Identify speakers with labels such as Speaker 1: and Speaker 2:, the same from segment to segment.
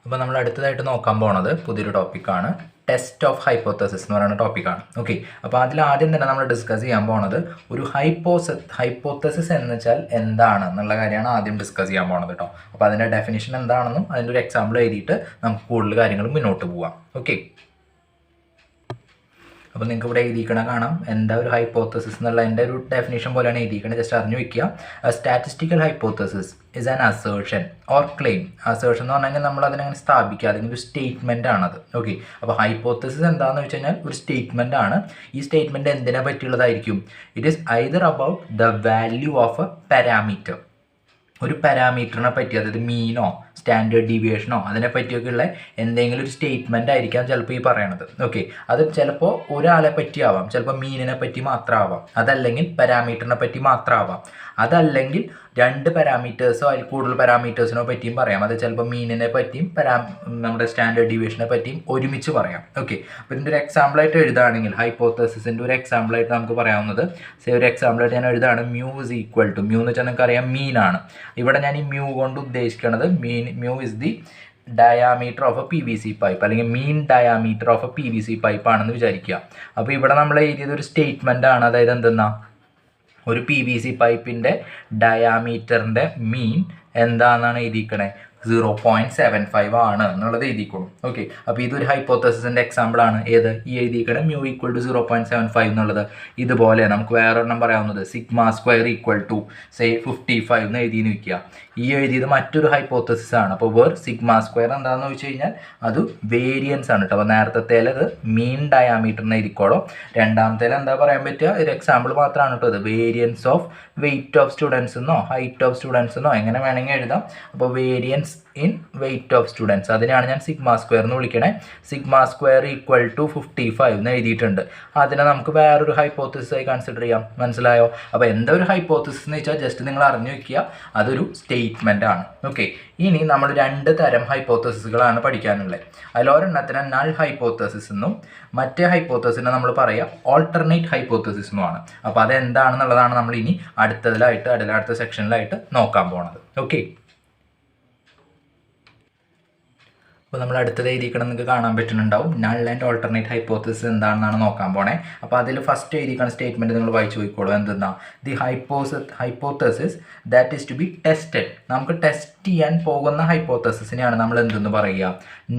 Speaker 1: അപ്പോൾ നമ്മൾ അടുത്തതായിട്ട് നോക്കാൻ പോണത് പുതിയൊരു ടോപ്പിക്കാണ് ടെസ്റ്റ് ഓഫ് ഹൈപ്പോത്തസിസ് എന്ന് പറയുന്ന ടോപ്പിക്കാണ്. ഓക്കെ, അപ്പോൾ അതിൽ ആദ്യം തന്നെ നമ്മൾ ഡിസ്കസ് ചെയ്യാൻ പോണത് ഒരു ഹൈപ്പോത്തസിസ് എന്ന് വെച്ചാൽ എന്താണ് എന്നുള്ള കാര്യമാണ് ആദ്യം ഡിസ്കസ് ചെയ്യാൻ പോണത് കേട്ടോ. അപ്പോൾ അതിൻ്റെ ഡെഫിനിഷൻ എന്താണെന്നും അതിൻ്റെ ഒരു എക്സാമ്പിൾ എഴുതിയിട്ട് നമുക്ക് കൂടുതൽ കാര്യങ്ങൾ മുന്നോട്ട് പോവാം. ഓക്കെ, അപ്പോൾ നിങ്ങൾക്ക് ഇവിടെ എഴുതിക്കണ കാണാം എന്താ ഒരു ഹൈപ്പോത്തസിസ് എന്നുള്ള എൻ്റെ ഒരു ഡെഫിനേഷൻ പോലെയാണ് എഴുതിക്കണത്. ജസ്റ്റ് അറിഞ്ഞു വയ്ക്കുക. Statistical hypothesis is an assertion or claim. Assertion എന്ന് പറഞ്ഞു കഴിഞ്ഞാൽ നമ്മൾ അതിനങ്ങനെ സ്ഥാപിക്കുക, അല്ലെങ്കിൽ ഒരു സ്റ്റേറ്റ്മെൻ്റ് ആണത്. ഓക്കെ, അപ്പോൾ ഹൈപ്പോത്തസിസ് എന്താണെന്ന് വെച്ച് കഴിഞ്ഞാൽ ഒരു സ്റ്റേറ്റ്മെൻ്റ് ആണ്. ഈ സ്റ്റേറ്റ്മെൻറ്റ് എന്തിനെ പറ്റിയുള്ളതായിരിക്കും? It is either about the value of a parameter. ഒരു പാരാമീറ്ററിനെ പറ്റി, അതായത് മീനോ സ്റ്റാൻഡേർഡ് ഡീവിയേഷനോ അതിനെ പറ്റിയൊക്കെയുള്ള എന്തെങ്കിലും ഒരു സ്റ്റേറ്റ്മെൻ്റ് ആയിരിക്കാം ചിലപ്പോൾ ഈ പറയണത്. ഓക്കെ, അത് ചിലപ്പോൾ ഒരാളെ പറ്റി ആവാം, ചിലപ്പോൾ മീനിനെ പറ്റി മാത്രമാവാം, അതല്ലെങ്കിൽ പാരാമീറ്ററിനെ പറ്റി മാത്രമാവാം, അതല്ലെങ്കിൽ രണ്ട് പാരാമീറ്റേഴ്സോ അതിൽ കൂടുതൽ പാരാമീറ്റേഴ്സിനോ പറ്റിയും പറയാം. അത് ചിലപ്പോൾ മീനിനെ പറ്റിയും നമ്മുടെ സ്റ്റാൻഡേർഡ് ഡീവിയേഷനെ പറ്റിയും ഒരുമിച്ച് പറയാം. ഓക്കെ, അപ്പോൾ ഇതിൻ്റെ ഒരു എക്സാമ്പിളായിട്ട് എഴുതുകയാണെങ്കിൽ ഹൈപ്പോത്തസിസിൻ്റെ ഒരു എക്സാമ്പിളായിട്ട് നമുക്ക് പറയാവുന്നത്, ഒരു എക്സാമ്പിളായിട്ട് ഞാൻ എഴുതുകയാണ് mu is equal to, mu എന്ന് വെച്ചാൽ നിങ്ങൾക്കറിയാം മീനാണ്. ഇവിടെ ഞാൻ ഈ മ്യൂ കൊണ്ട് ഉദ്ദേശിക്കുന്നത് mu is the diameter of a PVC pipe, അല്ലെങ്കിൽ mean diameter of a PVC pipe ആണെന്ന് വിചാരിക്കുക. അപ്പോൾ ഇവിടെ നമ്മൾ എഴുതിയത് ഒരു സ്റ്റേറ്റ്മെൻ്റ് ആണ്. അതായത് എന്തെന്നാ, ഒരു PVC പൈപ്പിൻ്റെ ഡയാമീറ്ററിൻ്റെ മീൻ എന്താണെന്നാണ് എഴുതിക്കണേ, 0.75 ആണ് എന്നുള്ളത് എഴുതിക്കണം. ഓക്കെ, അപ്പോൾ ഇതൊരു ഹൈപ്പോത്തസിസിൻ്റെ എക്സാമ്പിളാണ്. ഏത് ഈ എഴുതിക്കണം മ്യൂ ഈക്വൽ ടു 0.75 എന്നുള്ളത്. ഇതുപോലെ നമുക്ക് വേറൊരെണ്ണം പറയാവുന്നത് സിഗ്മ സ്ക്വയർ ഈക്വൽ ടു 55 എന്ന് എഴുതിയെന്ന് വയ്ക്കുക. ഈ എഴുതിയത് മറ്റൊരു ഹൈപ്പോത്തസിസ് ആണ്. അപ്പോൾ സിഗ്മ സ്ക്വയർ എന്താണെന്ന് ചോദിച്ചു കഴിഞ്ഞാൽ അത് വേരിയൻസ് ആണ് കേട്ടോ. അപ്പോൾ നേരത്തേൽ അത് മീൻ ഡയാമീറ്ററിന് എഴുതിക്കോളൂ. രണ്ടാമത്തേൽ എന്താ പറയാൻ പറ്റുക, ഒരു എക്സാമ്പിൾ മാത്രമാണ് കേട്ടോ. അത് variance of weight of students എന്നോ ഹൈറ്റ് ഓഫ് സ്റ്റുഡൻസ് എന്നോ എങ്ങനെ വേണമെങ്കിൽ എഴുതാം. അപ്പോൾ variance in weight of students, അതിനാണ് ഞാൻ സിഗ്മ സ്ക്വയർ എന്ന് വിളിക്കണേ. സിഗ്മ സ്ക്വയർ ഈക്വൽ ടു 55 എന്ന് എഴുതിയിട്ടുണ്ട്. അതിനെ നമുക്ക് വേറൊരു ഹൈപ്പോത്തസിസ് ആയി കൺസിഡർ ചെയ്യാം. മനസ്സിലായോ? അപ്പോൾ എന്താ ഒരു ഹൈപ്പോത്തസിസ് എന്ന് വെച്ചാൽ ജസ്റ്റ് നിങ്ങൾ അറിഞ്ഞു വയ്ക്കുക, അതൊരു സ്റ്റേറ്റ്മെൻ്റ് ആണ്. ഓക്കെ, ഇനി നമ്മൾ രണ്ട് തരം ഹൈപ്പോത്തസിസുകളാണ് പഠിക്കാനുള്ളത്. അതിലൊരെണ്ണത്തിന് നൾ ഹൈപ്പോത്തസിസ് എന്നും മറ്റേ ഹൈപ്പോത്തസിനെ നമ്മൾ പറയുക ഓൾട്ടർനേറ്റ് ഹൈപ്പോത്തസിസ് എന്നുമാണ്. അപ്പോൾ അതെന്താണെന്നുള്ളതാണ് നമ്മൾ ഇനി അടുത്ത സെക്ഷനിലായിട്ട് നോക്കാൻ പോണത്. ഓക്കെ, അപ്പോൾ നമ്മൾ അടുത്തത് എഴുതിക്കണം നിങ്ങൾക്ക് കാണാൻ പറ്റുന്നുണ്ടാവും. നൾ ആൻഡ് ഓൾട്ടർനേറ്റ് ഹൈപ്പോത്തസിസ് എന്താണെന്നാണ് നോക്കാൻ പോണേ. അപ്പോൾ അതിൽ ഫസ്റ്റ് എഴുതിക്കുന്ന സ്റ്റേറ്റ്മെൻറ്റ് നിങ്ങൾ വായിച്ചു പോയിക്കോളൂ. എന്തെന്നാ, the hypothesis that is to be tested. നമുക്ക് ടെസ്റ്റ് ചെയ്യാൻ പോകുന്ന ഹൈപ്പോത്തസിസിനെയാണ് നമ്മൾ എന്തെന്ന് പറയുക,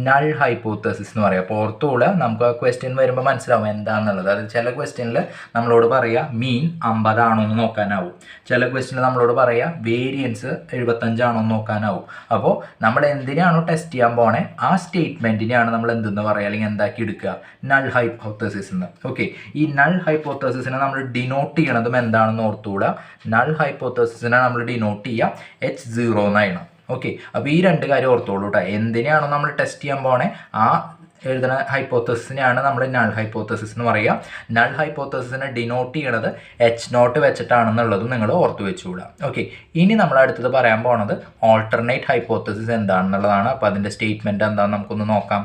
Speaker 1: നൾ ഹൈപ്പോത്തസിസ് എന്ന് പറയുക. അപ്പോൾ ഓർത്തുകൂടെ, നമുക്ക് ആ ക്വസ്റ്റ്യൻ വരുമ്പോൾ മനസ്സിലാവും എന്താണെന്നുള്ളത്. അത് ചില ക്വസ്റ്റ്യനിൽ നമ്മളോട് പറയുക മീൻ 50 ആണോ എന്ന് നോക്കാനാവും. ചില ക്വസ്റ്റ്യനിൽ നമ്മളോട് പറയുക വേരിയൻസ് 75 ആണോ എന്ന് നോക്കാനാവും. അപ്പോൾ നമ്മൾ എന്തിനാണോ ടെസ്റ്റ് ചെയ്യാൻ പോണേ ആ സ്റ്റേറ്റ്മെൻറ്റിനെയാണ് നമ്മൾ എന്തെന്ന് പറയുക, അല്ലെങ്കിൽ എന്താക്കി എടുക്കുക, നൾ ഹൈപ്പോത്തസിസ് എന്ന്. ഓക്കെ, ഈ നൾ ഹൈപ്പോത്തസിസിനെ നമ്മൾ ഡിനോട്ട് ചെയ്യണതും എന്താണെന്ന് ഓർത്തുകൂടുക. നൾ ഹൈപ്പോത്തസിസിനെ നമ്മൾ ഡിനോട്ട് ചെയ്യുക H0 എന്നാണ്. ഓക്കെ, അപ്പോൾ ഈ രണ്ട് കാര്യം ഓർത്തോളൂ കേട്ടോ. എന്തിനാണോ നമ്മൾ ടെസ്റ്റ് ചെയ്യാൻ പോണേ ആ എഴുതുന്ന ഹൈപ്പോത്തസിസിനെയാണ് നമ്മൾ നൾ ഹൈപ്പോത്തസിസ് എന്ന് പറയുക. നൾ ഹൈപ്പോത്തസിസിനെ ഡിനോട്ട് ചെയ്യണത് H0 വെച്ചിട്ടാണെന്നുള്ളതും നിങ്ങൾ ഓർത്ത് വെച്ചുകൂടാ. ഓക്കെ, ഇനി നമ്മൾ അടുത്തത് പറയാൻ പോണത് ഓൾട്ടർനേറ്റ് ഹൈപ്പോത്തസിസ് എന്താണെന്നുള്ളതാണ്. അപ്പോൾ അതിൻ്റെ സ്റ്റേറ്റ്മെൻറ്റ് എന്താണെന്ന് നമുക്കൊന്ന് നോക്കാം.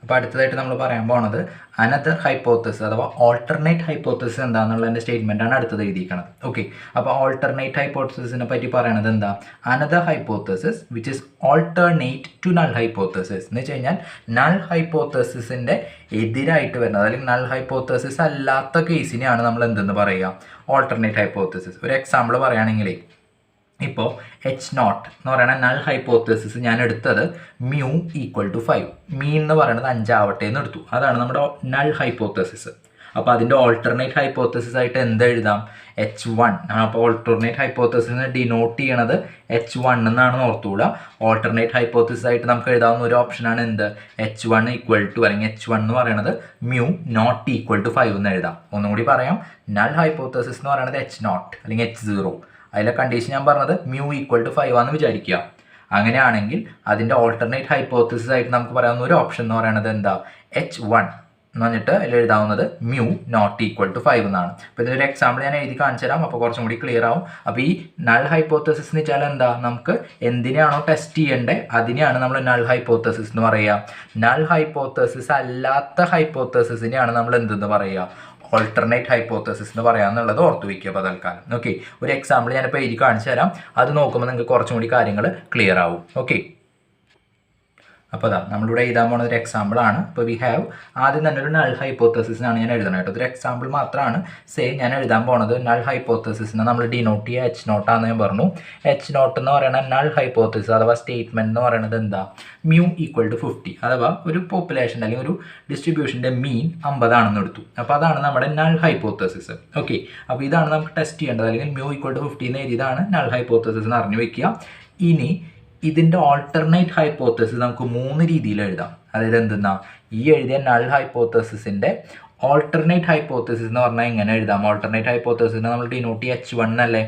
Speaker 1: അപ്പോൾ അടുത്തതായിട്ട് നമ്മൾ പറയാൻ പോണത് അനദർ ഹൈപ്പോത്തസിസ് അഥവാ ഓൾട്ടർനേറ്റ് ഹൈപ്പോത്തസിസ് എന്താണെന്നുള്ളതിൻ്റെ സ്റ്റേറ്റ്മെൻറ്റാണ് അടുത്തത് എഴുതിയിരിക്കുന്നത്. ഓക്കെ, അപ്പോൾ ഓൾട്ടർനേറ്റ് ഹൈപ്പോത്തസിസിനെ പറ്റി പറയണത് എന്താ, another hypothesis which is alternate to null hypothesis എന്ന് വെച്ച് കഴിഞ്ഞാൽ നൾ ഹൈപ്പോത്തസിസിൻ്റെ എതിരായിട്ട് വരുന്നത്, അല്ലെങ്കിൽ നൾ ഹൈപ്പോത്തസിസ് അല്ലാത്ത കേസിനെയാണ് നമ്മൾ എന്തെന്ന് പറയുക, ഓൾട്ടർനേറ്റ് ഹൈപ്പോത്തസിസ്. ഒരു എക്സാമ്പിൾ പറയുകയാണെങ്കിൽ ഇപ്പോൾ H0 എന്ന് പറയുന്ന നൾ ഹൈപ്പോത്തസിസ് ഞാൻ എടുത്തത് മ്യൂ ഈക്വൽ ടു 5, മീൻ എന്ന് പറയുന്നത് 5 ആവട്ടെ എന്ന് എടുത്തു. അതാണ് നമ്മുടെ നൾ ഹൈപ്പോത്തസിസ്. അപ്പോൾ അതിൻ്റെ ഓൾട്ടർനേറ്റ് ഹൈപ്പോത്തസിസ് ആയിട്ട് എന്ത് എഴുതാം, H1. അപ്പോൾ ഓൾട്ടർനേറ്റ് ഹൈപ്പോത്തസിസിനെ ഡിനോട്ട് ചെയ്യണത് H1 എന്നാണ് ഓർത്തുകൂടുക. ഓൾട്ടർനേറ്റ് ഹൈപ്പോത്തസിസ് ആയിട്ട് നമുക്ക് എഴുതാവുന്ന ഒരു ഓപ്ഷനാണ് എന്ത്, H1 ഈക്വൽ ടു, അല്ലെങ്കിൽ H1 എന്ന് പറയുന്നത് മ്യൂ നോട്ട് ഈക്വൽ ടു 5 എന്ന് എഴുതാം. ഒന്നുകൂടി പറയാം, നൾ ഹൈപ്പോത്തസിസ് എന്ന് പറയുന്നത് H0 അല്ലെങ്കിൽ H0. അതിലെ കണ്ടീഷൻ ഞാൻ പറഞ്ഞത് മ്യൂ ഈക്വൽ ടു 5 ആണെന്ന് വിചാരിക്കുക. അങ്ങനെയാണെങ്കിൽ അതിൻ്റെ ഓൾട്ടർനേറ്റ് ഹൈപ്പോത്തസിസ് ആയിട്ട് നമുക്ക് പറയാവുന്ന ഒരു ഓപ്ഷൻ എന്ന് പറയുന്നത് എന്താ, H1 എന്ന് പറഞ്ഞിട്ട് അതിൽ എഴുതാവുന്നത് മ്യൂ നോട്ട് ഈക്വൽ ടു 5 എന്നാണ്. അപ്പോൾ ഇതിനൊരു എക്സാമ്പിൾ ഞാൻ എഴുതി കാണിച്ചു തരാം, അപ്പോൾ കുറച്ചും കൂടി ക്ലിയർ ആവും. അപ്പോൾ ഈ നൾ ഹൈപ്പോത്തസിസ് എന്ന് വെച്ചാൽ എന്താ, നമുക്ക് എന്തിനാണോ ടെസ്റ്റ് ചെയ്യേണ്ടത് അതിനെയാണ് നമ്മൾ നൾ ഹൈപ്പോത്തസിസ് എന്ന് പറയുക. നൾ ഹൈപ്പോത്തസിസ് അല്ലാത്ത ഹൈപ്പോത്തസിസിനെയാണ് നമ്മൾ എന്തെന്ന് പറയുക, ഓൾട്ടർനേറ്റ് ഹൈപ്പോത്തസിസ് എന്ന് പറയാമെന്നുള്ളത് ഓർത്ത് വയ്ക്കുക അപ്പോൾ തൽക്കാലം. ഓക്കെ, ഒരു എക്സാമ്പിൾ ഞാനിപ്പോൾ എഴുതി കാണിച്ചു തരാം. അത് നോക്കുമ്പോൾ നിങ്ങൾക്ക് കുറച്ചും കൂടി കാര്യങ്ങൾ ക്ലിയർ ആവും. ഓക്കെ, അപ്പോൾ അതാ നമ്മളിവിടെ എഴുതാൻ പോകുന്ന ഒരു എക്സാമ്പിളാണ്. ഇപ്പോൾ വി ഹാവ് ആദ്യം തന്നെ ഒരു നൾ ഹൈപ്പോത്തസിസിനാണ് ഞാൻ എഴുതണം കേട്ടോ. ഇതൊരു എക്സാമ്പിൾ മാത്രമാണ്. ഞാൻ എഴുതാൻ പോകുന്നത് നൾ ഹൈപ്പോത്തസിസിനെ നമ്മൾ ഡിനോട്ട് ചെയ്യുക എച്ച് നോട്ടാണെന്ന് ഞാൻ പറഞ്ഞു. എച്ച് നോട്ട് എന്ന് പറയുന്നത് നൾ ഹൈപ്പോത്തസിസ് അഥവാ സ്റ്റേറ്റ്മെൻറ്റ് എന്ന് പറയുന്നത് എന്താ, മ്യൂ ഈക്വൽ ടു 50 അഥവാ ഒരു പോപ്പുലേഷൻ്റെ അല്ലെങ്കിൽ ഒരു ഡിസ്ട്രിബ്യൂഷൻ്റെ മീൻ 50 ആണെന്ന് എടുത്തു. അപ്പോൾ അതാണ് നമ്മുടെ നൾ ഹൈപ്പോത്തസിസ്. ഓക്കെ, അപ്പോൾ ഇതാണ് നമുക്ക് ടെസ്റ്റ് ചെയ്യേണ്ടത്. അല്ലെങ്കിൽ മ്യൂ ഈക്വൽ ടു 50 എന്ന് എഴുതിയതാണ് നൾ ഹൈപ്പോത്തസിസ് എന്ന് അറിഞ്ഞു വെക്കുക. ഇനി ഇതിൻ്റെ ഓൾട്ടർനേറ്റ് ഹൈപ്പോത്തസിസ് നമുക്ക് 3 രീതിയിൽ എഴുതാം. അതായത് എന്തെന്നാ, ഈ എഴുതിയ നൾ ഹൈപ്പോത്തസിസിൻ്റെ ഓൾട്ടർനേറ്റ് ഹൈപ്പോത്തസിസ് എന്ന് പറഞ്ഞാൽ എങ്ങനെ എഴുതാം? ഓൾട്ടർനേറ്റ് ഹൈപ്പോത്തസിസിനെ നമ്മൾ ഡിനോട്ട് H1 അല്ലേ.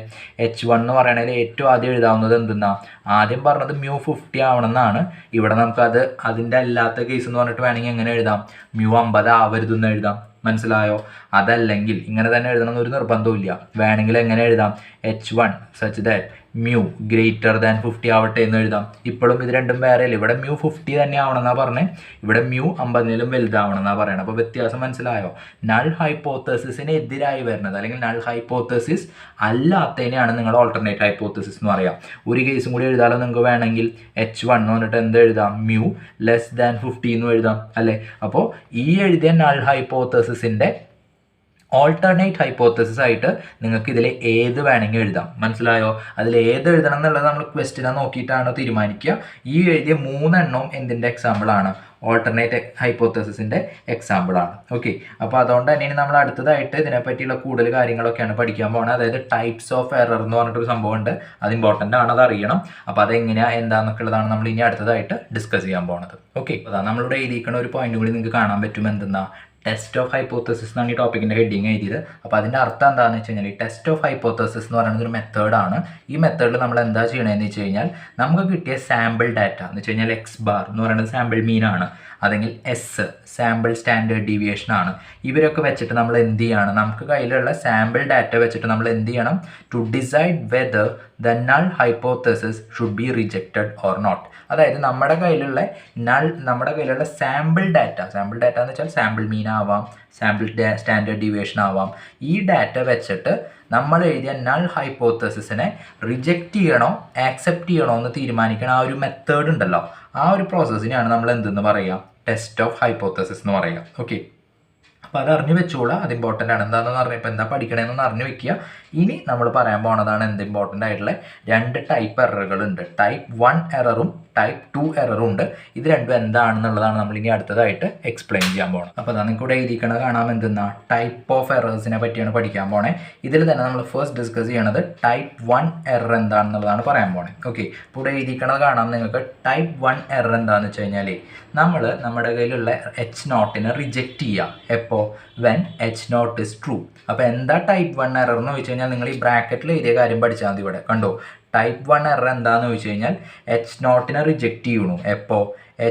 Speaker 1: H1 എന്ന് പറയണതിൽ ഏറ്റവും ആദ്യം എഴുതാവുന്നത് എന്തെന്നാ, ആദ്യം പറഞ്ഞത് മ്യൂ 50 ആവണമെന്നാണ്. ഇവിടെ നമുക്കത് അതിൻ്റെ അല്ലാത്ത കേസ് എന്ന് പറഞ്ഞിട്ട് വേണമെങ്കിൽ എങ്ങനെ എഴുതാം, മ്യൂ 50 ആവരുതെന്ന് എഴുതാം. മനസ്സിലായോ? അതല്ലെങ്കിൽ ഇങ്ങനെ തന്നെ എഴുതണമെന്ന് ഒരു നിർബന്ധമില്ല. വേണമെങ്കിൽ എങ്ങനെ എഴുതാം, H1 such that mu greater than 50 ആവട്ടെ എന്ന് എഴുതാം. ഇപ്പോഴും ഇത് രണ്ടും വേറെയല്ലേ. ഇവിടെ മ്യൂ 50 തന്നെ ആവണമെന്നാണ് പറഞ്ഞത്, ഇവിടെ മ്യൂ 50-ലും വലുതാവണമെന്നാണ് പറയുന്നത്. അപ്പോൾ വ്യത്യാസം മനസ്സിലായോ? നൾ ഹൈപ്പോത്തസിസിന് എതിരായി വരുന്നത് അല്ലെങ്കിൽ നൾ ഹൈപ്പോത്തസിസ് അല്ലാത്തതിനെയാണ് നിങ്ങൾ ഓൾട്ടർനേറ്റ് ഹൈപ്പോത്തസിസ് എന്ന് പറയാം. ഒരു കേസും കൂടി എഴുതാലോ നിങ്ങൾക്ക് വേണമെങ്കിൽ. H1 എന്ന് പറഞ്ഞിട്ട് എന്ത് എഴുതാം, മ്യൂ ലെസ് ദാൻ 50 എന്നും എഴുതാം അല്ലേ. അപ്പോൾ ഈ എഴുതിയ നൾ ഹൈപ്പോത്തസിസിൻ്റെ ഓൾട്ടർനേറ്റ് ഹൈപ്പോത്തസിസ് ആയിട്ട് നിങ്ങൾക്ക് ഇതിൽ ഏത് വേണമെങ്കിൽ എഴുതാം. മനസ്സിലായോ? അതിൽ ഏത് എഴുതണം എന്നുള്ളത് നമ്മൾ ക്വസ്റ്റിനെ നോക്കിയിട്ടാണ് തീരുമാനിക്കുക. ഈ എഴുതിയ 3 എണ്ണവും എന്തിൻ്റെ എക്സാമ്പിളാണ്, ഓൾട്ടർനേറ്റ് ഹൈപ്പോത്തസിസിൻ്റെ എക്സാമ്പിളാണ്. ഓക്കെ, അപ്പോൾ അതുകൊണ്ട് തന്നെ നമ്മൾ അടുത്തതായിട്ട് ഇതിനെപ്പറ്റിയുള്ള കൂടുതൽ കാര്യങ്ങളൊക്കെയാണ് പഠിക്കാൻ പോകുന്നത്. അതായത് ടൈപ്സ് ഓഫ് എറർ എന്ന് പറഞ്ഞിട്ടൊരു സംഭവം ഉണ്ട്, അത് ഇമ്പോർട്ടൻ്റ് ആണ്, അത് അറിയണം. അപ്പോൾ അതെങ്ങനെയാണ് എന്താണെന്നൊക്കെ ഉള്ളതാണ് നമ്മൾ ഇനി അടുത്തതായിട്ട് ഡിസ്കസ് ചെയ്യാൻ പോകുന്നത്. ഓക്കെ, അതാ നമ്മളിവിടെ എഴുതിയിരിക്കുന്ന ഒരു പോയിന്റ് കൂടി നിങ്ങൾക്ക് കാണാൻ പറ്റും. എന്തെന്നാ, ടെസ്റ്റ് ഓഫ് ഹൈപ്പോത്തസിസ് എന്നാണ് ഈ ടോപ്പിക്കിൻ്റെ ഹെഡിങ് എഴുതിയത്. അപ്പോൾ അതിൻ്റെ അർത്ഥം എന്താണെന്ന് വെച്ച് കഴിഞ്ഞാൽ, ഈ ടെസ്റ്റ് ഓഫ് ഹൈപ്പോത്തസിസ് എന്ന് പറയുന്നത് ഒരു മെത്തേഡാണ്. ഈ മെത്തേഡിൽ നമ്മൾ എന്താ ചെയ്യണമെന്ന് വെച്ച് കഴിഞ്ഞാൽ, നമുക്ക് കിട്ടിയ സാമ്പിൾ ഡാറ്റ എന്ന് വെച്ച് കഴിഞ്ഞാൽ എക്സ് ബാർ എന്ന് പറയുന്നത് സാമ്പിൾ മീനാണ്, അല്ലെങ്കിൽ എസ് സാമ്പിൾ സ്റ്റാൻഡേർഡ് ഡീവിയേഷൻ ആണ്. ഇവരൊക്കെ വെച്ചിട്ട് നമ്മൾ എന്ത് ചെയ്യണം, നമുക്ക് കയ്യിലുള്ള സാമ്പിൾ ഡാറ്റ വെച്ചിട്ട് നമ്മൾ എന്ത് ചെയ്യണം, to decide whether the null hypothesis should be rejected or not. അതായത് നമ്മുടെ കയ്യിലുള്ള സാമ്പിൾ ഡാറ്റ എന്ന് വെച്ചാൽ സാമ്പിൾ മീൻ ആവാം, സാമ്പിൾ സ്റ്റാൻഡേർഡ് ഡീവിയേഷൻ ആവാം. ഈ ഡാറ്റ വെച്ചിട്ട് നമ്മൾ എഴുതിയ നൾ ഹൈപ്പോത്തസിസിനെ റിജക്റ്റ് ചെയ്യണോ ആക്സെപ്റ്റ് ചെയ്യണോ എന്ന് തീരുമാനിക്കണം. ആ ഒരു മെത്തേഡ് ഉണ്ടല്ലോ, ആ ഒരു പ്രോസസ്സിനെയാണ് നമ്മൾ എന്തെന്ന് പറയുക, ടെസ്റ്റ് ഓഫ് ഹൈപ്പോത്തസിസ് എന്ന് പറയുക. ഓക്കെ, അപ്പോൾ അത് അറിഞ്ഞു വെച്ചോളാം, അത് ഇമ്പോർട്ടൻ്റ് ആണ്. എന്താണെന്ന് പറഞ്ഞാൽ ഇപ്പോൾ എന്താ പഠിക്കണമെന്ന് അറിഞ്ഞു വെക്കുക. ഇനി നമ്മൾ പറയാൻ പോകുന്നതാണ് എന്ത് ഇമ്പോർട്ടൻ്റ് ആയിട്ടുള്ള 2 ടൈപ്പ് എററുകളുണ്ട്. ടൈപ്പ് 1 എററും ടൈപ്പ് 2 എററും ഉണ്ട്. ഇത് രണ്ടും എന്താണെന്നുള്ളതാണ് നമ്മൾ ഇനി അടുത്തതായിട്ട് എക്സ്പ്ലെയിൻ ചെയ്യാൻ പോകുന്നത്. അപ്പോൾ അതാണ് നിങ്ങൾക്ക് ഇവിടെ എഴുതിക്കണത് കാണാം. എന്തെന്നാ, ടൈപ്പ് ഓഫ് എറേഴ്സിനെ പറ്റിയാണ് പഠിക്കാൻ പോണേ. ഇതിൽ തന്നെ നമ്മൾ ഫസ്റ്റ് ഡിസ്കസ് ചെയ്യണത് ടൈപ്പ് 1 എറർ എന്താണെന്നുള്ളതാണ് പറയാൻ പോണേ. ഓക്കെ, അപ്പോൾ ഇവിടെ എഴുതിക്കണത് കാണാം നിങ്ങൾക്ക്. ടൈപ്പ് 1 എറർ എന്താണെന്ന് വെച്ച് കഴിഞ്ഞാൽ, നമ്മൾ നമ്മുടെ കയ്യിലുള്ള H0 റിജക്റ്റ് ചെയ്യുക. എപ്പോൾ, വെൻ H0 ഇസ് ട്രൂ. അപ്പോൾ എന്താ ടൈപ്പ് 1 എറർ എന്ന് വെച്ച് കഴിഞ്ഞാൽ, നിങ്ങൾ ഈ ബ്രാക്കറ്റിൽ എഴുതിയ കാര്യം പഠിച്ചാൽ മതി. ഇവിടെ കണ്ടോ, ടൈപ്പ് 1 എറർ എന്താണെന്ന് വെച്ച് കഴിഞ്ഞാൽ H0 റിജക്റ്റ് ചെയ്യണു. എപ്പോൾ,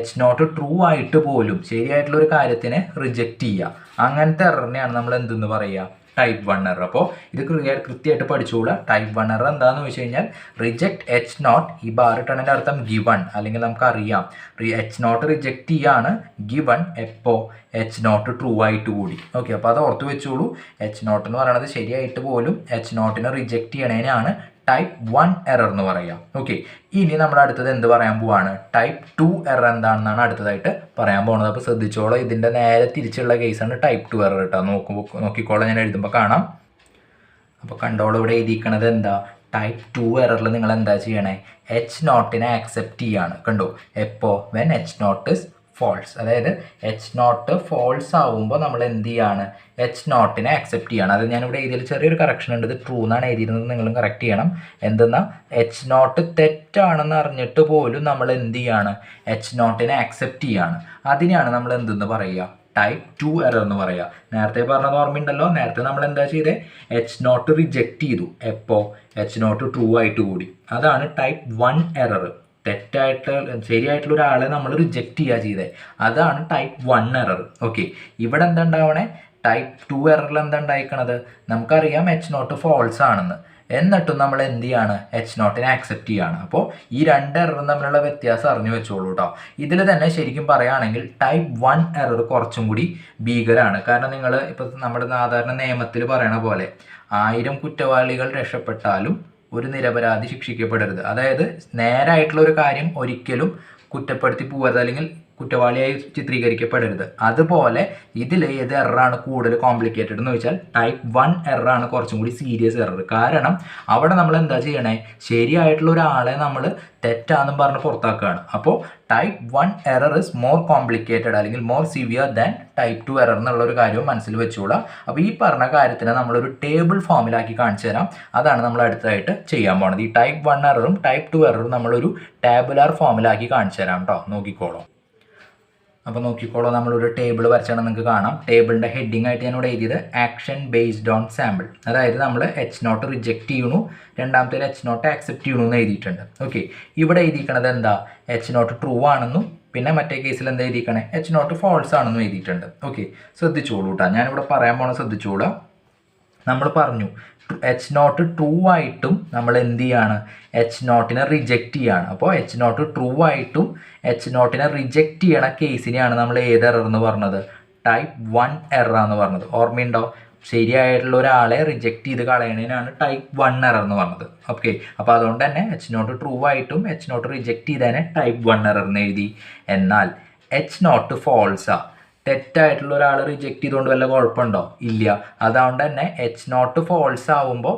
Speaker 1: H0 ട്രൂ ആയിട്ട് പോലും ശരിയായിട്ടുള്ള ഒരു കാര്യത്തിനെ റിജക്റ്റ് ചെയ്യുക. അങ്ങനത്തെ എററിനെയാണ് നമ്മൾ എന്തെന്ന് പറയുക, ടൈപ്പ് 1 എറർ. അപ്പോൾ ഇത് കൃത്യമായിട്ട് പഠിച്ചോളാം. ടൈപ്പ് 1 എറർ എന്താണെന്ന് വെച്ച് കഴിഞ്ഞാൽ, റിജക്റ്റ് H0, ഈ ബാർ ഇട്ടതിൻ്റെ അർത്ഥം ഗിവൺ, അല്ലെങ്കിൽ നമുക്കറിയാം H0 റിജക്റ്റ് ചെയ്യാണ് ഗിവൺ എപ്പോൾ, H0 ട്രൂ ആയിട്ട് കൂടി. ഓക്കെ, അപ്പോൾ അത് ഓർത്ത് വെച്ചോളൂ. H0 എന്ന് പറയുന്നത് ശരിയായിട്ട് പോലും H0 റിജക്റ്റ് ചെയ്യണേനാണ് ടൈപ്പ് 1 എറർ എന്ന് പറയാം. ഓക്കെ, ഇനി നമ്മൾ അടുത്തത് എന്ത് പറയാൻ പോവാണ്, ടൈപ്പ് 2 എറർ എന്താണെന്നാണ് അടുത്തതായിട്ട് പറയാൻ പോകുന്നത്. അപ്പോൾ ശ്രദ്ധിച്ചോളൂ, ഇതിൻ്റെ നേരെ തിരിച്ചുള്ള കേസാണ് ടൈപ്പ് 2 എറർ കേട്ടോ. നോക്കിക്കോളാം, ഞാൻ എഴുതുമ്പോൾ കാണാം. അപ്പോൾ കണ്ടോളൂ, ഇവിടെ എഴുതിയിരിക്കണത് എന്താ, ടൈപ്പ് 2 എററിൽ നിങ്ങൾ എന്താ ചെയ്യണേ, H0 ആക്സെപ്റ്റ് ചെയ്യാണ്. കണ്ടോ, എപ്പോൾ, വെൻ H0 ഇസ് ഫോൾസ്. അതായത് H0 ഫോൾസ് ആവുമ്പോൾ നമ്മൾ എന്ത് ചെയ്യാണ്, H0 ആക്സെപ്റ്റ് ചെയ്യണം. അത് ഞാനിവിടെ എഴുതിയിൽ ചെറിയൊരു കറക്ഷൻ ഉണ്ട്, ഇത് ട്രൂ എന്നാണ് എഴുതിയിരുന്നത്, നിങ്ങളും കറക്റ്റ് ചെയ്യണം. എന്തെന്നാൽ H0 തെറ്റാണെന്ന് അറിഞ്ഞിട്ട് പോലും നമ്മൾ എന്ത് ചെയ്യാണ്, H0 ആക്സെപ്റ്റ് ചെയ്യാണ്. അതിനെയാണ് നമ്മൾ എന്തെന്ന് പറയുക, ടൈപ്പ് 2 എറർ എന്ന് പറയുക. നേരത്തെ പറഞ്ഞത് ഓർമ്മയുണ്ടല്ലോ, നേരത്തെ നമ്മൾ എന്താ ചെയ്തത്, H0 റിജക്റ്റ് ചെയ്തു. എപ്പോൾ, H0 ട്രൂ ആയിട്ട് കൂടി. അതാണ് ടൈപ്പ് 1 എറർ. ശരിയായിട്ടുള്ള ഒരാളെ നമ്മൾ റിജക്റ്റ് ചെയ്യുക ചെയ്തത്, അതാണ് ടൈപ്പ് 1 എറർ. ഓക്കെ, ഇവിടെ എന്താ ഉണ്ടാവണേ, ടൈപ്പ് 2 എററിൽ എന്താ ഉണ്ടായിക്കണത്, നമുക്കറിയാം H0 ഫോൾസ് ആണെന്ന്, എന്നിട്ടും നമ്മൾ എന്ത് ചെയ്യാണ്, H0 ആക്സെപ്റ്റ് ചെയ്യാണ്. അപ്പോൾ ഈ 2 എററും തമ്മിലുള്ള വ്യത്യാസം അറിഞ്ഞു വെച്ചോളൂ കേട്ടോ. ഇതിൽ തന്നെ ശരിക്കും പറയുകയാണെങ്കിൽ ടൈപ്പ് 1 എറർ കുറച്ചും കൂടി ഭീകരമാണ്. കാരണം നിങ്ങൾ ഇപ്പോൾ നമ്മുടെ സാധാരണ നിയമത്തിൽ പറയണ പോലെ 1000 കുറ്റവാളികൾ രക്ഷപ്പെട്ടാലും ഒരു നിരപരാധി ശിക്ഷിക്കപ്പെടരുത്. അതായത് നേരായിട്ടുള്ള ഒരു കാര്യം ഒരിക്കലും കുറ്റപ്പെടുത്തി പോകരുത്, അല്ലെങ്കിൽ കുറ്റവാളിയായി ചിത്രീകരിക്കപ്പെടരുത്. അതുപോലെ ഇതിൽ ഏത് എററാണ് കൂടുതൽ കോംപ്ലിക്കേറ്റഡ് എന്ന് വെച്ചാൽ ടൈപ്പ് 1 എററാണ് കുറച്ചും കൂടി സീരിയസ് എറർ. കാരണം അവിടെ നമ്മൾ എന്താ ചെയ്യണേ, ശരിയായിട്ടുള്ള ഒരാളെ നമ്മൾ തെറ്റാന്നും പറഞ്ഞ് പുറത്താക്കുകയാണ്. അപ്പോൾ type 1 error is more complicated അല്ലെങ്കിൽ more severe than type 2 error എന്നുള്ള ഒരു കാര്യവും മനസ്സിൽ വെച്ചോളാം. അപ്പോൾ ഈ പറഞ്ഞ കാര്യത്തിന് നമ്മളൊരു ടേബിൾ ഫോമിലാക്കി കാണിച്ചു തരാം. അതാണ് നമ്മൾ അടുത്തതായിട്ട് ചെയ്യാൻ പോണത്. ഈ ടൈപ്പ് 1 എററും ടൈപ്പ് 2 എററും നമ്മളൊരു ടാബുലാർ ഫോമിലാക്കി കാണിച്ചു തരാം കേട്ടോ. നോക്കിക്കോളൂ. അപ്പോൾ നോക്കിക്കോളൂ, നമ്മളൊരു ടേബിൾ വരച്ചാണ് നിങ്ങൾക്ക് കാണാം. ടേബിളിൻ്റെ ഹെഡിങ് ആയിട്ട് ഞാനിവിടെ എഴുതിയത് ആക്ഷൻ ബേസ്ഡ് ഓൺ സാമ്പിൾ. അതായത് നമ്മൾ H0 റിജക്റ്റ് ചെയ്യണു, രണ്ടാമത്തെ H0 ആക്സെപ്റ്റ് ചെയ്യണു എന്ന് എഴുതിയിട്ടുണ്ട്. ഓക്കെ, ഇവിടെ എഴുതിയിരിക്കണത് എന്താ, H0 ട്രൂ ആണെന്നും പിന്നെ മറ്റേ കേസിൽ എന്താ എഴുതിയിരിക്കണേ, H0 ഫോൾസ് ആണെന്നും എഴുതിയിട്ടുണ്ട്. ഓക്കെ, ശ്രദ്ധിച്ചോളൂ കേട്ടോ, ഞാനിവിടെ പറയാൻ പോണ ശ്രദ്ധിച്ചോളൂ. നമ്മൾ പറഞ്ഞു H0 ട്രൂ ആയിട്ടും നമ്മൾ എന്ത് ചെയ്യാണ്, H0 റിജക്റ്റ് ചെയ്യാണ്. അപ്പോൾ H0 ട്രൂ ആയിട്ടും H0 റിജക്റ്റ് ചെയ്യണ കേസിനെയാണ് നമ്മൾ ഏത് എറർ എന്ന് പറഞ്ഞത്, ടൈപ്പ് 1 എറർ എന്ന് പറഞ്ഞത്. ഓർമ്മയുണ്ടോ, ശരിയായിട്ടുള്ള ഒരാളെ റിജക്റ്റ് ചെയ്ത് കളയണതിനാണ് ടൈപ്പ് 1 എറർ എന്ന് പറഞ്ഞത്. ഓക്കെ, അപ്പോൾ അതുകൊണ്ട് തന്നെ H0 ട്രൂ ആയിട്ടും H0 റിജക്റ്റ് ചെയ്തതിനെ ടൈപ്പ് 1 എറർ എന്ന് എഴുതി. എന്നാൽ H0 ഫോൾസാ, തെറ്റായിട്ടുള്ള ഒരാൾ റിജക്റ്റ് ചെയ്തുകൊണ്ട് വല്ല കുഴപ്പമുണ്ടോ, ഇല്ല. അതുകൊണ്ട് തന്നെ H0 ഫോൾസ് ആവുമ്പോൾ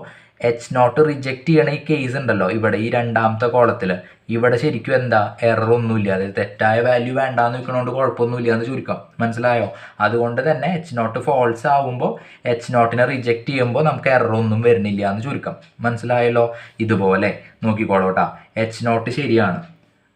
Speaker 1: H0 റിജക്റ്റ് ചെയ്യണ ഈ കേസ് ഉണ്ടല്ലോ, ഇവിടെ ഈ രണ്ടാമത്തെ കോളത്തിൽ ഇവിടെ ശരിക്കും എന്താ, എററൊന്നുമില്ല. അതായത് തെറ്റായ വാല്യൂ വേണ്ടാന്ന് വെക്കണോണ്ട് കുഴപ്പമൊന്നുമില്ല എന്ന് ചുരുക്കം. മനസ്സിലായോ? അതുകൊണ്ട് തന്നെ H0 ഫോൾസ് ആവുമ്പോൾ H0 റിജക്റ്റ് ചെയ്യുമ്പോൾ നമുക്ക് എററൊന്നും വരുന്നില്ല എന്ന് ചുരുക്കം. മനസ്സിലായല്ലോ? ഇതുപോലെ നോക്കിക്കോളൂട്ടാ, H0 ശരിയാണ്,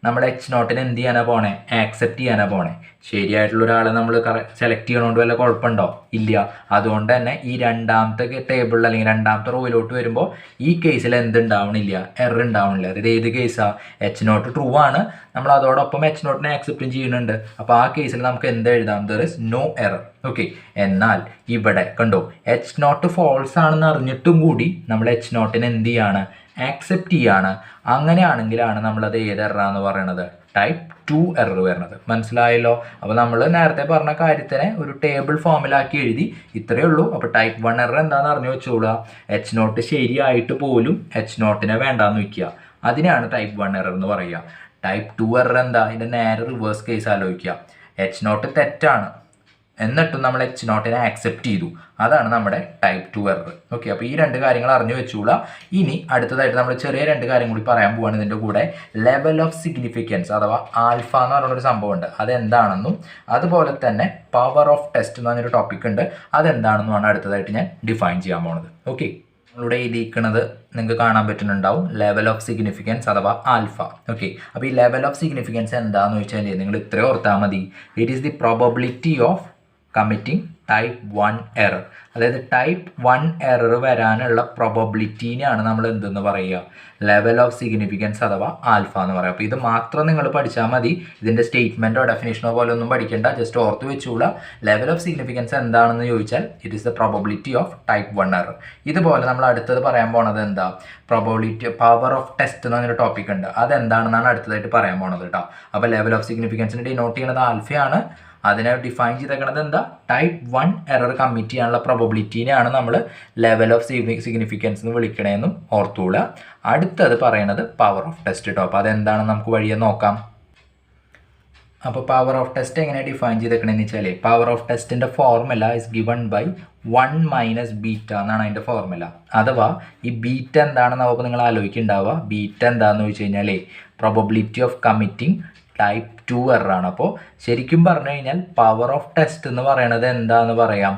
Speaker 1: നമ്മൾ H0 എന്ത് ചെയ്യാനാണ് പോണേ, ആക്സെപ്റ്റ് ചെയ്യാനാണ് പോണേ. ശരിയായിട്ടുള്ള ഒരാളെ നമ്മൾ സെലക്ട് ചെയ്യണോണ്ട് വല്ല കുഴപ്പമുണ്ടോ, ഇല്ല. അതുകൊണ്ട് തന്നെ ഈ രണ്ടാമത്തെ ടേബിളിൽ അല്ലെങ്കിൽ രണ്ടാമത്തെ റോയിലോട്ട് വരുമ്പോൾ ഈ കേസിൽ എന്തുണ്ടാവണില്ല, എറർ ഉണ്ടാവണില്ല. അതായത് ഏത് കേസാണ്, H0 ട്രൂ ആണ്, നമ്മൾ അതോടൊപ്പം H0 ആക്സെപ്റ്റും ചെയ്യുന്നുണ്ട്. അപ്പോൾ ആ കേസിൽ നമുക്ക് എന്ത് എഴുതാം, there is no error. Okay, എന്നാൽ ഇവിടെ കണ്ടോ, H0 ഫോൾസ് ആണെന്ന് അറിഞ്ഞിട്ടും കൂടി നമ്മൾ H0 എന്ത് ചെയ്യാണ്, ആക്സെപ്റ്റ് ചെയ്യാണ്. അങ്ങനെയാണെങ്കിലാണ് നമ്മളത് ഏത് എററാന്ന് പറയണത്, ടൈപ്പ് 2 എറർ വരുന്നത്. മനസ്സിലായല്ലോ? അപ്പോൾ നമ്മൾ നേരത്തെ പറഞ്ഞ കാര്യത്തിനെ ഒരു ടേബിൾ ഫോമിലാക്കി എഴുതി, ഇത്രയേ ഉള്ളൂ. അപ്പോൾ ടൈപ്പ് 1 എറർ എന്താണെന്ന് അറിഞ്ഞു വെച്ചോളുക. H0 ശരിയായിട്ട് പോലും H0 വേണ്ടാന്ന് വയ്ക്കുക, അതിനാണ് ടൈപ്പ് 1 എറർ എന്ന് പറയുക. ടൈപ്പ് 2 എറർ എന്താ, ഇതിൻ്റെ നേരെ റിവേഴ്സ് കേസ് ആലോചിക്കുക. H0 തെറ്റാണ്, എന്നിട്ടും നമ്മൾ H0 ആക്സെപ്റ്റ് ചെയ്തു, അതാണ് നമ്മുടെ ടൈപ്പ് 2 എറർ. ഓക്കെ, അപ്പോൾ ഈ രണ്ട് കാര്യങ്ങൾ അറിഞ്ഞു വെച്ചോളൂ. ഇനി അടുത്തതായിട്ട് നമ്മൾ ചെറിയ രണ്ട് കാര്യം കൂടി പറയാൻ പോവാണ്. ഇതിൻ്റെ കൂടെ ലെവൽ ഓഫ് സിഗ്നിഫിക്കൻസ് അഥവാ ആൽഫ എന്ന് പറയുന്നൊരു സംഭവമുണ്ട്, അതെന്താണെന്നും അതുപോലെ തന്നെ പവർ ഓഫ് ടെസ്റ്റ് എന്ന് പറഞ്ഞൊരു ടോപ്പിക് ഉണ്ട്, അതെന്താണെന്നുമാണ് അടുത്തതായിട്ട് ഞാൻ ഡിഫൈൻ ചെയ്യാൻ പോകുന്നത്. ഓക്കെ, നമ്മളിവിടെ എഴുതിയിരിക്കുന്നത് നിങ്ങൾക്ക് കാണാൻ പറ്റുന്നുണ്ടാവും, ലെവൽ ഓഫ് സിഗ്നിഫിക്കൻസ് അഥവാ ആൽഫ. ഓക്കെ, അപ്പോൾ ഈ ലെവൽ ഓഫ് സിഗ്നിഫിക്കൻസ് എന്താണെന്ന് വെച്ചാൽ നിങ്ങൾ ഇത്രയും ഓർത്താൽ മതി, it is the probability of committing type 1 error. അതായത് ടൈപ്പ് 1 എറർ വരാനുള്ള പ്രോബബിലിറ്റീനെയാണ് നമ്മൾ എന്തെന്ന് പറയുക, ലെവൽ ഓഫ് സിഗ്നിഫിക്കൻസ് അഥവാ ആൽഫ എന്ന് പറയുക. അപ്പോൾ ഇത് മാത്രം നിങ്ങൾ പഠിച്ചാൽ മതി, ഇതിൻ്റെ സ്റ്റേറ്റ്മെൻറ്റോ ഡെഫിനേഷനോ പോലെ ഒന്നും പഠിക്കേണ്ട, ജസ്റ്റ് ഓർത്ത് വെച്ചുകൂടാ. ലെവൽ ഓഫ് സിഗ്നിഫിക്കൻസ് എന്താണെന്ന് ചോദിച്ചാൽ it is the probability of type 1 error. ഇതുപോലെ നമ്മൾ അടുത്തത് പറയാൻ പോണത് എന്താ, പ്രോബബിലിറ്റി പവർ ഓഫ് ടെസ്റ്റ് എന്ന് പറഞ്ഞൊരു ടോപ്പിക് ഉണ്ട്, അതെന്താണെന്നാണ് അടുത്തതായിട്ട് പറയാൻ പോണത് കേട്ടോ. അപ്പോൾ ലെവൽ ഓഫ് സിഗ്നിഫിക്കൻസിനെ ഡിനോട്ട് ചെയ്യുന്നത് ആൽഫയാണ്, അതിനെ ഡിഫൈൻ ചെയ്തേക്കണത് എന്താ, ടൈപ്പ് 1 എറർ കമ്മിറ്റ് ചെയ്യാനുള്ള പ്രോബബിലിറ്റീനെയാണ് നമ്മൾ ലെവൽ ഓഫ് സിഗ്നിഫിക്കൻസ് എന്ന് വിളിക്കണേന്നും ഓർത്തുകൊള്ളുക. അടുത്തത് പറയുന്നത് പവർ ഓഫ് ടെസ്റ്റ് കേട്ടോ. അപ്പോൾ അതെന്താണെന്ന് നമുക്ക് വഴിയെ നോക്കാം. അപ്പോൾ പവർ ഓഫ് ടെസ്റ്റ് എങ്ങനെ ഡിഫൈൻ ചെയ്തേക്കണമെന്ന് വെച്ചാൽ, പവർ ഓഫ് ടെസ്റ്റിൻ്റെ formula is given by 1 - beta എന്നാണ് അതിൻ്റെ ഫോർമുല. അഥവാ ഈ ബീറ്റ എന്താണെന്ന് നമുക്ക് നിങ്ങൾ ആലോചിക്കുന്നുണ്ടാവുക. ബീറ്റ എന്താണെന്ന് വെച്ച് കഴിഞ്ഞാൽ പ്രോബബിലിറ്റി ഓഫ് കമ്മിറ്റിംഗ് ടൈപ്പ് 2 എററാണ്. അപ്പോൾ ശരിക്കും പറഞ്ഞു കഴിഞ്ഞാൽ പവർ ഓഫ് ടെസ്റ്റ് എന്ന് പറയുന്നത് എന്താണെന്ന് പറയാം,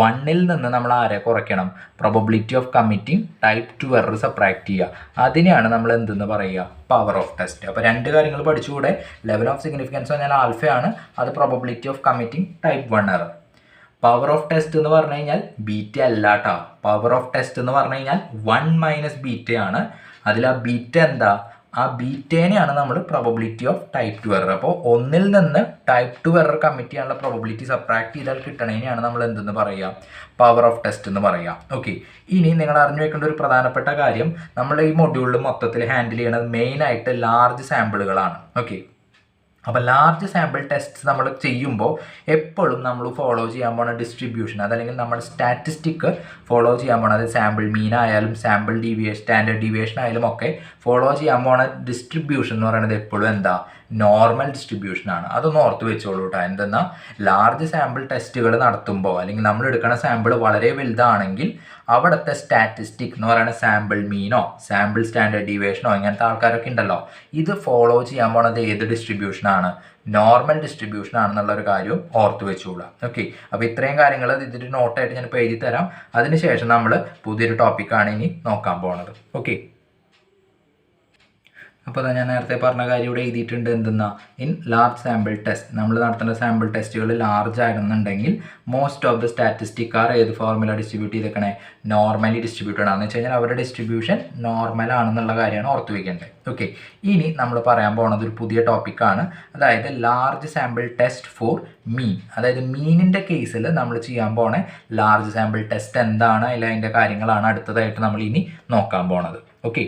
Speaker 1: 1ൽ നിന്ന് നമ്മൾ ആരെ കുറയ്ക്കണം, probability of committing type 2 error subtract ചെയ്യുക, അതിനെയാണ് നമ്മൾ എന്തെന്ന് പറയുക, പവർ ഓഫ് ടെസ്റ്റ്. അപ്പോൾ രണ്ട് കാര്യങ്ങൾ പഠിച്ചുകൂടെ, ലെവൽ ഓഫ് സിഗ്നിഫിക്കൻസ് പറഞ്ഞാൽ ആൽഫയാണ്, അത് probability of committing type 1 error. Power of test എന്ന് പറഞ്ഞു കഴിഞ്ഞാൽ ബീറ്റ അല്ല കേട്ടോ. പവർ ഓഫ് ടെസ്റ്റ് എന്ന് പറഞ്ഞു കഴിഞ്ഞാൽ 1 - ബീറ്റയാണ്. അതിൽ ആ ബീറ്റ എന്താ, ആ ബീറ്റേനെയാണ് നമ്മൾ പ്രോബബിലിറ്റി ഓഫ് ടൈപ്പ് 2 എറർ. അപ്പോൾ 1ൽ നിന്ന് ടൈപ്പ് 2 എറർ കമ്മിറ്റ് ചെയ്യാനുള്ള പ്രോബബിലിറ്റി സബ്ട്രാക്ട് ചെയ്താൽ കിട്ടണേനെയാണ് നമ്മൾ എന്തെന്ന് പറയുക, പവർ ഓഫ് ടെസ്റ്റ് എന്ന് പറയുക. ഓക്കെ, ഇനി നിങ്ങൾ അറിഞ്ഞു വെക്കേണ്ട ഒരു പ്രധാനപ്പെട്ട കാര്യം, നമ്മൾ ഈ മൊഡ്യൂളിൽ മൊത്തത്തിൽ ഹാൻഡിൽ ചെയ്യണത് മെയിനായിട്ട് ലാർജ് സാമ്പിളുകളാണ്. ഓക്കെ, അപ്പോൾ ലാർജ് സാമ്പിൾ ടെസ്റ്റ് നമ്മൾ ചെയ്യുമ്പോൾ എപ്പോഴും നമ്മൾ ഫോളോ ചെയ്യാൻ പോണ ഡിസ്ട്രിബ്യൂഷൻ അതല്ലെങ്കിൽ നമ്മുടെ സ്റ്റാറ്റിസ്റ്റിക് ഫോളോ ചെയ്യാൻ പോണത് സാമ്പിൾ മീൻ ആയാലും സാമ്പിൾ ഡീവിയേഷൻ സ്റ്റാൻഡേർഡ് ഡീവിയേഷൻ ആയാലും ഒക്കെ ഫോളോ ചെയ്യാൻ പോണ ഡിസ്ട്രിബ്യൂഷൻ എന്ന് പറയുന്നത് എപ്പോഴും എന്താ നോർമൽ ഡിസ്ട്രിബ്യൂഷനാണ്. അതൊന്ന് ഓർത്ത് വെച്ചോളൂ കേട്ടോ. എന്തെന്നാൽ ലാർജ് സാമ്പിൾ ടെസ്റ്റുകൾ നടത്തുമ്പോൾ അല്ലെങ്കിൽ നമ്മൾ എടുക്കുന്ന സാമ്പിൾ വളരെ വലുതാണെങ്കിൽ അവിടുത്തെ സ്റ്റാറ്റിസ്റ്റിക് എന്ന് പറയുന്ന സാമ്പിൾ മീനോ സാമ്പിൾ സ്റ്റാൻഡേർഡ് ഡീവിയേഷനോ ഇങ്ങനത്തെ ആൾക്കാരൊക്കെ ഉണ്ടല്ലോ, ഇത് ഫോളോ ചെയ്യാൻ പോണത് ഏത് ഡിസ്ട്രിബ്യൂഷനാണ്? നോർമൽ ഡിസ്ട്രിബ്യൂഷൻ ആണെന്നുള്ളൊരു കാര്യവും ഓർത്ത് വെച്ചോളാം. ഓക്കെ, അപ്പോൾ ഇത്രയും കാര്യങ്ങൾ ഇതിൻ്റെ നോട്ടായിട്ട് ഞാനിപ്പോൾ എഴുതി തരാം. അതിനുശേഷം നമ്മൾ പുതിയൊരു ടോപ്പിക്കാണ് ഇനി നോക്കാൻ പോകുന്നത്. ഓക്കെ, അപ്പോൾ ഞാൻ നേരത്തെ പറഞ്ഞ കാര്യം ഇവിടെ എഴുതിയിട്ടുണ്ട്. എന്തെന്നാ, ഇൻ ലാർജ് സാമ്പിൾ ടെസ്റ്റ് നമ്മൾ നടത്തുന്ന സാമ്പിൾ ടെസ്റ്റുകൾ ലാർജ് ആയിരുന്നുണ്ടെങ്കിൽ most of the statistic are ഏത് ഫോർമുല ഡിസ്ട്രിബ്യൂട്ട് ചെയ്തേക്കണേ? നോർമലി ഡിസ്ട്രിബ്യൂട്ടഡ് ആണെന്ന് വെച്ച് കഴിഞ്ഞാൽ അവരുടെ ഡിസ്ട്രിബ്യൂഷൻ നോർമൽ ആണെന്നുള്ള കാര്യമാണ് ഓർത്ത് വയ്ക്കേണ്ടത്. ഓക്കെ, ഇനി നമ്മൾ പറയാൻ പോകുന്നത് ഒരു പുതിയ ടോപ്പിക്കാണ്. അതായത് ലാർജ് സാമ്പിൾ ടെസ്റ്റ് ഫോർ മീൻ. അതായത് മീനിൻ്റെ കേസിൽ നമ്മൾ ചെയ്യാൻ പോണ ലാർജ് സാമ്പിൾ ടെസ്റ്റ് എന്താണ്, അതിൻ്റെ കാര്യങ്ങളാണ് അടുത്തതായിട്ട് നമ്മൾ ഇനി നോക്കാൻ പോണത്. ഓക്കെ,